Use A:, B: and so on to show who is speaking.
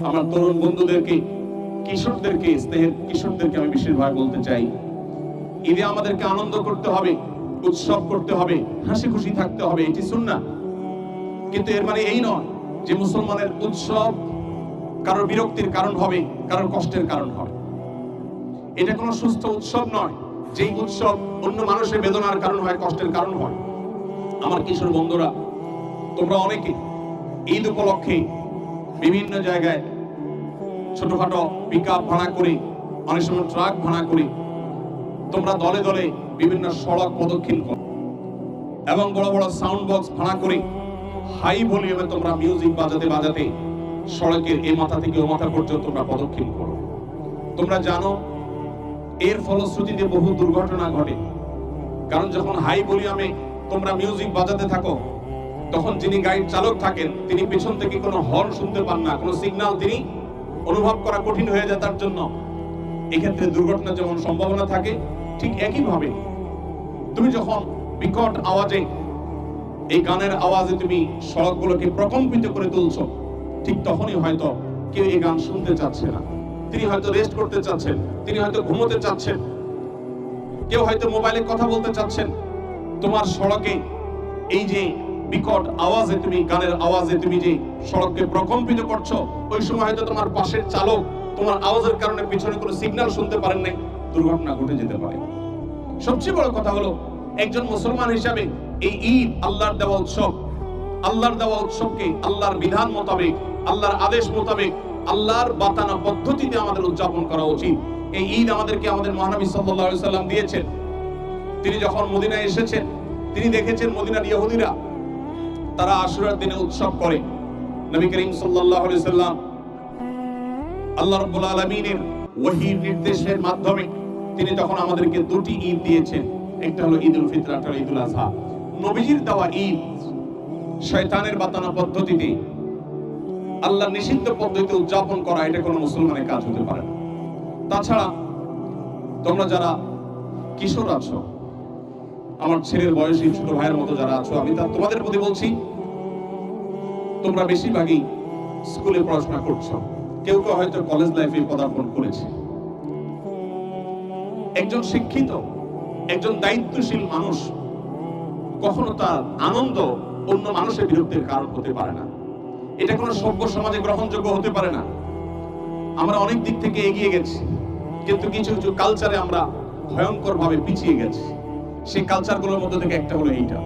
A: আমার তরুণ বন্ধুদেরকে, কিশোরদেরকে, স্নেহের কিশোরদেরকে আমি বিশেষভাবে বলতে চাই, ঈদে আমাদেরকে আনন্দ করতে হবে, উৎসব করতে হবে, হাসি খুশি থাকতে হবে, এটি সুন্নাহ। কিন্তু এর মানে এই নয় যে মুসলমানের উৎসব কারোর বিরক্তির কারণ হবে, কারোর কষ্টের কারণ হবে। এটা কোনো সুস্থ উৎসব নয় যেই উৎসব অন্য মানুষের বেদনার কারণ হয়, কষ্টের কারণ হয়। আমার কিশোর বন্ধুরা, তোমরা অনেকে ঈদ উপলক্ষে বিভিন্ন জায়গায় ছোটখাটো পিকআপ ভাড়া করে, অনেক সময় ট্রাক ভাড়া করে তোমরা দলে দলে বিভিন্ন সড়ক প্রদক্ষিণ করো এবং বড় বড় সাউন্ড বক্স ভাড়া করে হাই ভলিউমে তোমরা মিউজিক বাজাতে বাজাতে সড়কের এই মাথা থেকে ও মাথা পর্যন্ত তোমরা প্রদক্ষিণ করো। তোমরা জানো এর ফলশ্রুতিতে বহু দুর্ঘটনা ঘটে। কারণ যখন হাই ভলিউমে তোমরা মিউজিক বাজাতে থাকো, তখন যিনি গাড়ির চালক থাকেন তিনি পেছন থেকে কোনো হর্ন শুনতে পান না, কোনো সিগন্যাল তিনি অনুভব করা কঠিন হয়ে যায় তার জন্য। এক্ষেত্রে দুর্ঘটনা যেমন সম্ভাবনা থাকে, ঠিক একইভাবে তুমি যখন বিকট আওয়াজে, এই গানের আওয়াজে তুমি সড়কগুলোকে প্রকম্পিত করে তুলছো, ঠিক তখনই হয়তো কেউ এই গান শুনতে চাচ্ছে না, তিনি হয়তো রেস্ট করতে চাচ্ছেন, তিনি হয়তো ঘুমোতে চাচ্ছেন, কেউ হয়তো মোবাইলে কথা বলতে চাচ্ছেন। তোমার সড়কে এই যে বিকট আওয়াজে, তুমি গানের আওয়াজে তুমি যে সড়ককে প্রকম্পিত করছো, ওই সময় হয়তো তোমার পাশের চালক তোমার আওয়াজের কারণে পিছনে কোনো সিগন্যাল শুনতে পারেন নাই, দুর্ঘটনা ঘটে যেতে পারে। সবচেয়ে বড় কথা হলো, একজন মুসলমান হিসাবে এই ঈদ আল্লাহর দেওয়া উৎসব, আল্লাহর দেওয়া উৎসবকে আল্লাহর বিধান মোতাবেক, আল্লাহর আদেশ মোতাবেক, আল্লাহর বাতানো পদ্ধতিতে আমাদের উদযাপন করা উচিত। এই ঈদ আমাদেরকে আমাদের মহানবী সাল্লাল্লাহু আলাইহি সাল্লাম দিয়েছেন। তিনি যখন মদিনায় এসেছেন, তিনি দেখেছেন মদিনার ইহুদিরা তারা আশুরার দিনে উৎসব করে। নবী করিম সাল্লাল্লাহু আলাইহি সাল্লাম আল্লাহ রাব্বুল আলামিনের ওহীর নির্দেশের মাধ্যমে তিনি তখন আমাদেরকে দুটি ঈদ দিয়েছেন, একটা হলো ঈদুল ফিতর, একটা হলো ঈদুল আযহা। নবীজির দেওয়া ঈদ শয়তানের বাতানো পদ্ধতিতে, আল্লাহর নিষিদ্ধ পদ্ধতিতে উদযাপন করা, এটা কোনো মুসলমানের কাজ হতে পারে না। তাছাড়া তোমরা যারা কিশোর আছো, আমার ছেলের বয়সী ছোট ভাইয়ের মতো যারা আছো, আমি তোমাদের প্রতি বলছি, তোমরা বেশিরভাগই স্কুলে পড়াশোনা করছো, কেউ কেউ হয়তো কলেজ লাইফে পদার্পণ করেছে। একজন শিক্ষিত, একজন দায়িত্বশীল মানুষ কখনো তার আনন্দ অন্য মানুষের বিরক্তির কারণ হতে পারে না। এটা কোনো সভ্য সমাজে গ্রহণযোগ্য হতে পারে না। আমরা অনেক দিক থেকে এগিয়ে গেছি, কিন্তু কিছু কিছু কালচারে আমরা ভয়ঙ্কর ভাবে পিছিয়ে গেছি। সেই কালচারগুলোর মধ্যে থেকে একটা হলো এইটা।